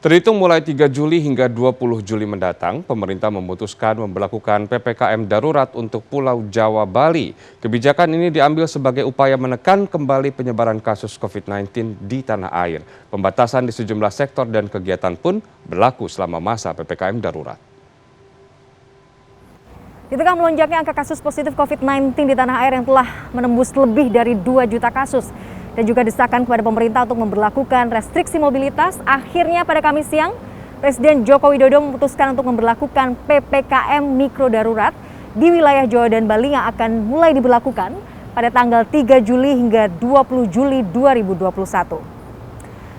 Terhitung mulai 3 Juli hingga 20 Juli mendatang, pemerintah memutuskan memberlakukan PPKM darurat untuk Pulau Jawa Bali. Kebijakan ini diambil sebagai upaya menekan kembali penyebaran kasus COVID-19 di tanah air. Pembatasan di sejumlah sektor dan kegiatan pun berlaku selama masa PPKM darurat. Di tengah melonjaknya angka kasus positif COVID-19 di tanah air yang telah menembus lebih dari 2 juta kasus, dan juga desakan kepada pemerintah untuk memberlakukan restriksi mobilitas, akhirnya pada Kamis siang, Presiden Joko Widodo memutuskan untuk memberlakukan PPKM mikro darurat di wilayah Jawa dan Bali yang akan mulai diberlakukan pada tanggal 3 Juli hingga 20 Juli 2021.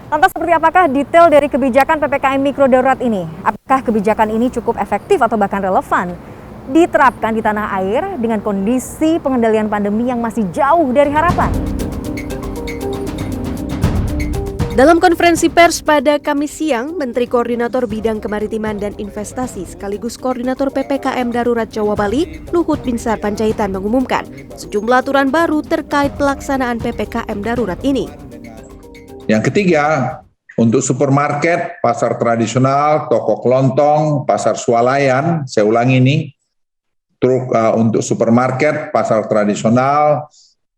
Lantas seperti apakah detail dari kebijakan PPKM mikro darurat ini? Apakah kebijakan ini cukup efektif atau bahkan relevan diterapkan di tanah air dengan kondisi pengendalian pandemi yang masih jauh dari harapan? Dalam konferensi pers pada Kamis siang, Menteri Koordinator Bidang Kemaritiman dan Investasi sekaligus Koordinator PPKM Darurat Jawa Bali, Luhut Binsar Panjaitan mengumumkan sejumlah aturan baru terkait pelaksanaan PPKM Darurat ini. Yang ketiga, untuk supermarket, pasar tradisional, toko kelontong, pasar swalayan, saya ulangi ini, untuk supermarket, pasar tradisional,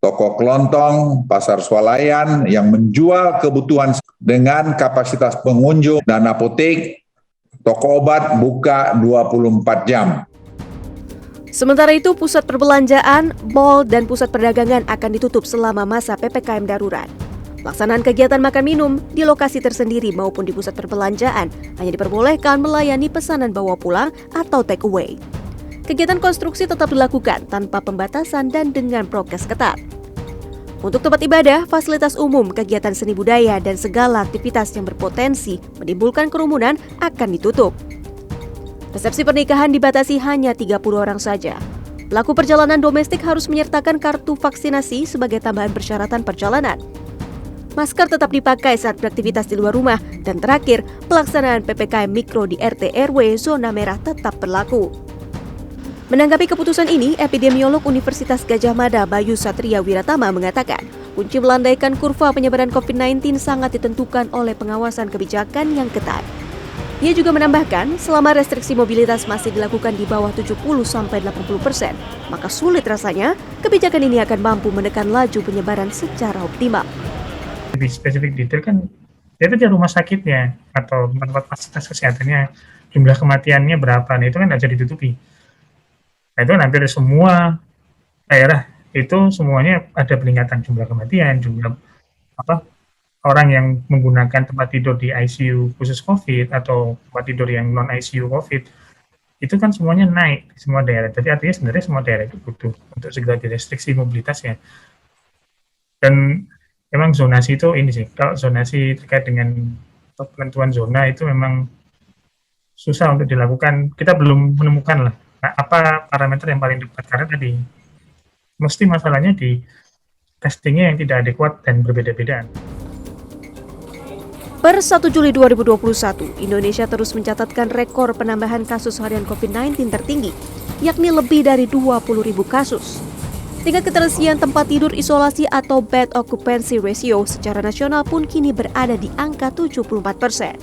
toko kelontong, pasar swalayan yang menjual kebutuhan dengan kapasitas pengunjung dan apotek, toko obat buka 24 jam. Sementara itu, pusat perbelanjaan, mal, dan pusat perdagangan akan ditutup selama masa PPKM darurat. Pelaksanaan kegiatan makan minum di lokasi tersendiri maupun di pusat perbelanjaan hanya diperbolehkan melayani pesanan bawa pulang atau take away. Kegiatan konstruksi tetap dilakukan tanpa pembatasan dan dengan prokes ketat. Untuk tempat ibadah, fasilitas umum, kegiatan seni budaya, dan segala aktivitas yang berpotensi menimbulkan kerumunan akan ditutup. Resepsi pernikahan dibatasi hanya 30 orang saja. Pelaku perjalanan domestik harus menyertakan kartu vaksinasi sebagai tambahan persyaratan perjalanan. Masker tetap dipakai saat beraktivitas di luar rumah. Dan terakhir, pelaksanaan PPKM Mikro di RT RW zona merah tetap berlaku. Menanggapi keputusan ini, epidemiolog Universitas Gadjah Mada Bayu Satria Wiratama mengatakan, kunci melandaikan kurva penyebaran COVID-19 sangat ditentukan oleh pengawasan kebijakan yang ketat. Ia juga menambahkan, selama restriksi mobilitas masih dilakukan di bawah 70-80%, maka sulit rasanya kebijakan ini akan mampu menekan laju penyebaran secara optimal. Lebih spesifik detail kan, itu di rumah sakitnya atau tempat fasilitas kesehatannya, jumlah kematiannya berapa, nah itu kan aja ditutupi. Nah itu hampir semua daerah itu semuanya ada peningkatan jumlah kematian, jumlah orang yang menggunakan tempat tidur di ICU khusus COVID atau tempat tidur yang non ICU COVID, itu kan semuanya naik di semua daerah. Jadi artinya sebenarnya semua daerah itu butuh untuk segera direstriksi mobilitasnya. Dan memang zonasi itu ini sih, kalau zonasi terkait dengan penentuan zona itu memang susah untuk dilakukan. Kita belum menemukan lah apa parameter yang paling tepat, karena tadi mesti masalahnya di testingnya yang tidak adekuat dan berbeda-beda. Per 1 Juli 2021, Indonesia terus mencatatkan rekor penambahan kasus harian COVID-19 tertinggi, yakni lebih dari 20.000 kasus. Tingkat keterisian tempat tidur isolasi atau bed occupancy ratio secara nasional pun kini berada di angka 74%.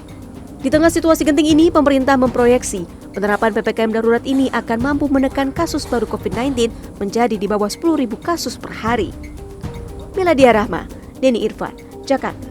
Di tengah situasi genting ini, pemerintah memproyeksi penerapan PPKM darurat ini akan mampu menekan kasus baru COVID-19 menjadi di bawah 10.000 kasus per hari. Miladia Rahma, Denny Irfan, Jakarta.